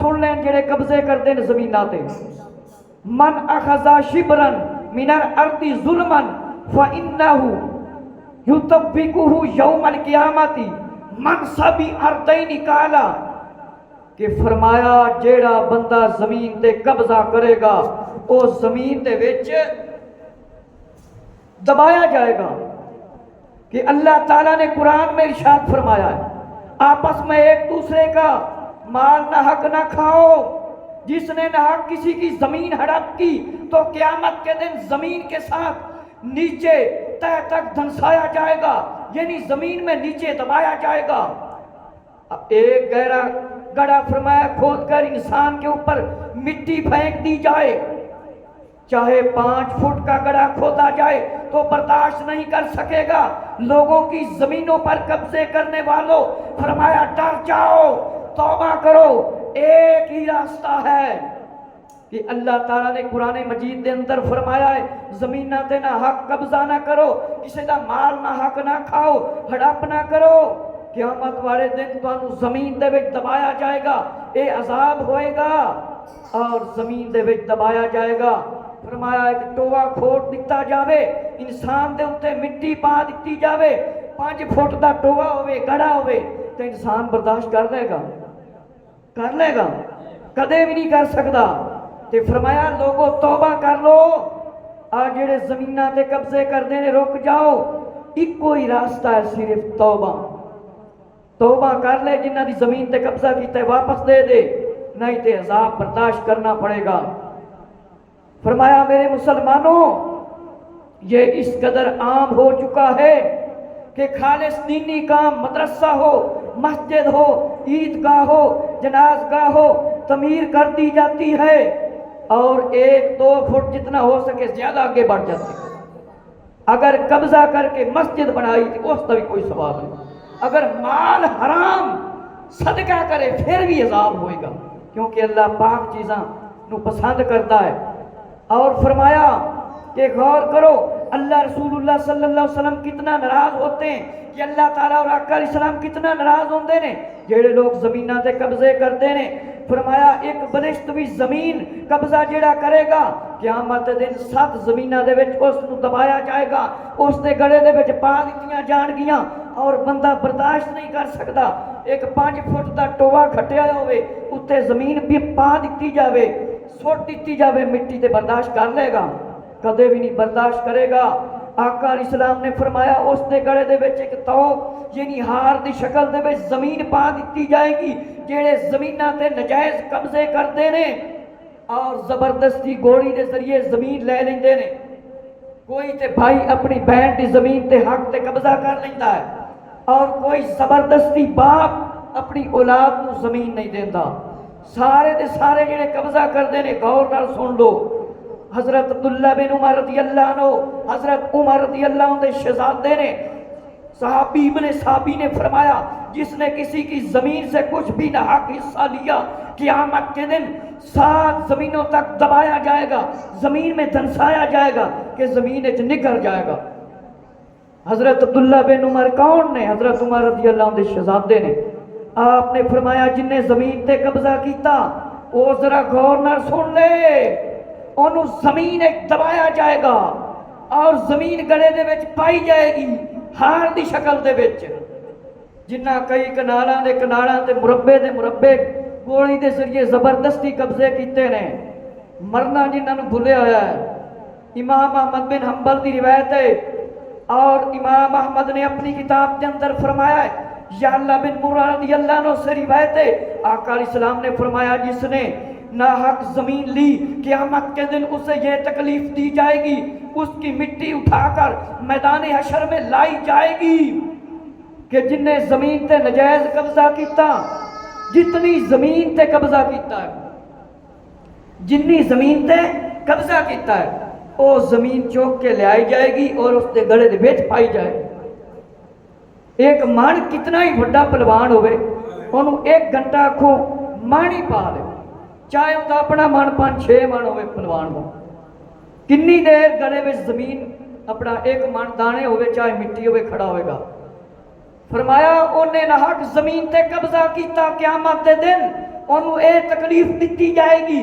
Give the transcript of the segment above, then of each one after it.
سن لین جڑے قبضے کرتے ہیں زمیناں تے، من اخذا شبرن من الارض ظلما فانه یطبقه یوم القیامت منصب ارضین کالا، کہ فرمایا جیڑا بندہ زمین تے قبضہ کرے گا او زمین دے وچ دبایا جائے گا. کہ اللہ تعالیٰ نے قرآن میں ارشاد فرمایا ہے آپس میں ایک دوسرے کا مال نہ حق نہ کھاؤ. جس نے نہ حق کسی کی زمین ہڑپ کی تو قیامت کے دن زمین کے ساتھ نیچے تہ تک دھنسایا جائے گا، یعنی زمین میں نیچے دبایا جائے گا. ایک گہرا گڑھا فرمایا کھود کر انسان کے اوپر مٹی پھینک دی جائے، چاہے 5 فٹ کا گڑھا کھودا جائے تو برداشت نہیں کر سکے گا. لوگوں کی زمینوں پر قبضے کرنے والوں فرمایا ڈر جاؤ، توبہ کرو. ایک ہی راستہ ہے کہ اللہ تعالیٰ نے قرآن مجید دے اندر فرمایا ہے زمیناں تے نہ حق قبضہ نہ کرو، کسی دا مال نہ حق نہ کھاؤ، ہڑپ نہ کرو. قیامت والے دن تانوں زمین دے وچ دبایا جائے گا، اے عذاب ہوئے گا اور زمین دے وچ دبایا جائے گا. فرمایا ایک ٹووا کھوٹ دتا جاوے، انسان دے اوتے مٹی پا دتی جاوے، 5 فٹ دا ٹووا ہوئے گڑھا ہوئے تو انسان برداشت کر لے گا؟ کر لے گا؟ کدے بھی نہیں کر سکتا. تے فرمایا لوگوں توبہ کر لو، آ جڑے زمیناں تے قبضے کر دینے رک جاؤ. ایک کوئی راستہ ہے صرف توبہ. توبہ کر لے، جنہ دی زمین تے قبضہ کیتا ہے واپس دے دے، نہیں تے عذاب برداشت کرنا پڑے گا. فرمایا میرے مسلمانوں یہ اس قدر عام ہو چکا ہے کہ خالص دینی کام مدرسہ ہو، مسجد ہو، عیدگاہ ہو، جنازگاہ ہو، تعمیر کر دی جاتی ہے اور 1-2 فٹ جتنا ہو سکے زیادہ آگے بڑھ جاتے ہیں. اگر قبضہ کر کے مسجد بنائی تو اس کا بھی کوئی ثواب نہیں. اگر مال حرام صدقہ کرے پھر بھی عذاب ہوئے گا، کیونکہ اللہ پاک چیزاں نو پسند کرتا ہے. اور فرمایا کہ غور کرو اللہ رسول اللہ صلی اللہ علیہ وسلم کتنا ناراض ہوتے ہیں، کہ اللہ تعالیٰ اور آقا علیہ السلام کتنا ناراض ہوندے نے جیڑے لوگ زمیناں تے قبضے کرتے نے. فرمایا ایک بلشت بھی زمین قبضہ جیڑا کرے گا قیامت دن 7 زمیناں دے وچ اس نو دبایا جائے گا، اس دے گڑے دے وچ پا دتیاں جان گیاں اور بندہ برداشت نہیں کر سکتا. ایک 5 فٹ دا ٹووا کھٹیا ہوئے اتنے زمین بھی پا دتی جاوے، سوٹ دیتی جاوے مٹی تے برداشت کر لے گا؟ کدے بھی نہیں برداشت کرے گا. آقا علیہ السلام نے فرمایا اس دے گڑے دے وچ ایک توق یعنی ہار دی شکل دے وچ زمین پا دتی جائے گی. جیڑے زمیناں تے نجائز قبضے کرتے نے اور زبردستی گوڑی دے ذریعے زمین لے لیندے نے. کوئی تے بھائی اپنی بہن دی زمین تے حق تے قبضہ کر لیندا ہے اور کوئی زبردستی باپ اپنی اولاد نو زمین نہیں دیندا. سارے دے سارے جڑے قبضہ کرتے نے غور نال سن لو. حضرت عبداللہ بن عمر رضی اللہ عنہ، حضرت عمر رضی اللہ عنہ دے شہزادے نے، صحابی ابن صحابی نے فرمایا جس نے کسی کی زمین سے کچھ بھی نہ حق حصہ لیا قیامت کے دن 7 زمینوں تک دبایا جائے گا، زمین میں دھنسایا جائے گا کہ زمین وچ نکل جائے گا. حضرت عبداللہ بن عمر کون نے؟ حضرت عمر رضی اللہ عنہ دے شہزادے نے. آپ نے فرمایا جن نے زمین تے قبضہ کیتا وہ ذرا غور نہ سن لے، انہوں زمین ایک دبایا جائے گا اور زمین گڑے دے وچ پائی جائے گی ہار دی شکل دے وچ. جنہ کئی کنالاں تے مربے دے مربے گولی دے ذریعے زبردستی قبضے کیتے نے، مرنا جنہاں نوں بھلیا ہویا ہے. امام احمد بن حنبل دی روایت ہے اور امام احمد نے اپنی کتاب کے اندر فرمایا ہے یا اللہ بن مرہ رضی اللہ عنہ سے روایت ہے آقا علیہ السلام نے فرمایا جس نے ناحق زمین لی قیامت کے دن اسے یہ تکلیف دی جائے گی، اس کی مٹی اٹھا کر میدان حشر میں لائی جائے گی کہ جن نے زمین تے نجائز قبضہ کیتا، جتنی زمین تے قبضہ کیتا ہے، جنی زمین تے قبضہ کیتا ہے وہ زمین چوک کے لے آئی جائے گی اور اس دے گڑے دے بیچ پائی جائے گی. ایک مان کتنا ہی بڑا پلوان ہوئے انہوں 1 گھنٹہ کھو مانی پا لے، چاہے ان کا اپنا من 5-6 من ہوئے پلوان ہو، کنی دیر گڑے میں زمین اپنا 1 من دانے ہوئے چاہے مٹی ہوئے کھڑا ہوئے گا. فرمایا انہیں نہ حق زمین تے قبضہ کیتا قیامت دے دن ਉਹਨੂੰ ਇਹ ਤਕਲੀਫ ਦਿੱਤੀ ਜਾਏਗੀ,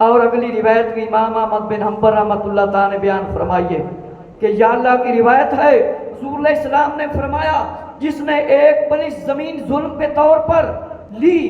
اور اگلی روایت بھی امام احمد بن حنبل رحمۃ اللہ تعالیٰ نے بیان فرمائیے کہ یا اللہ کی روایت ہے، حضور علیہ السلام نے فرمایا جس نے ایک بنی زمین ظلم کے طور پر لی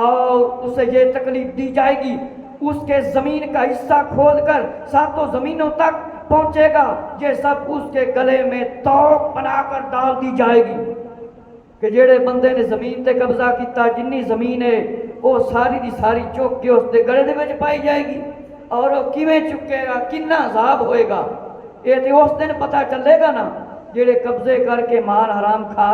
اور اسے یہ تکلیف دی جائے گی، اس کے زمین کا حصہ کھود کر 7 زمینوں تک پہنچے گا، یہ سب اس کے گلے میں توق بنا کر ڈال دی جائے گی کہ جڑے بندے نے زمین تے قبضہ کیتا جنی زمین ہے وہ ساری دی ساری چک کے اس دے گلے دے وچ پائی جائے گی، اور وہ کیویں چکے گا، کنا عذاب ہوئے گا، یہ تے اس دن پتہ چلے گا نا جڑے قبضے کر کے مال حرام کھا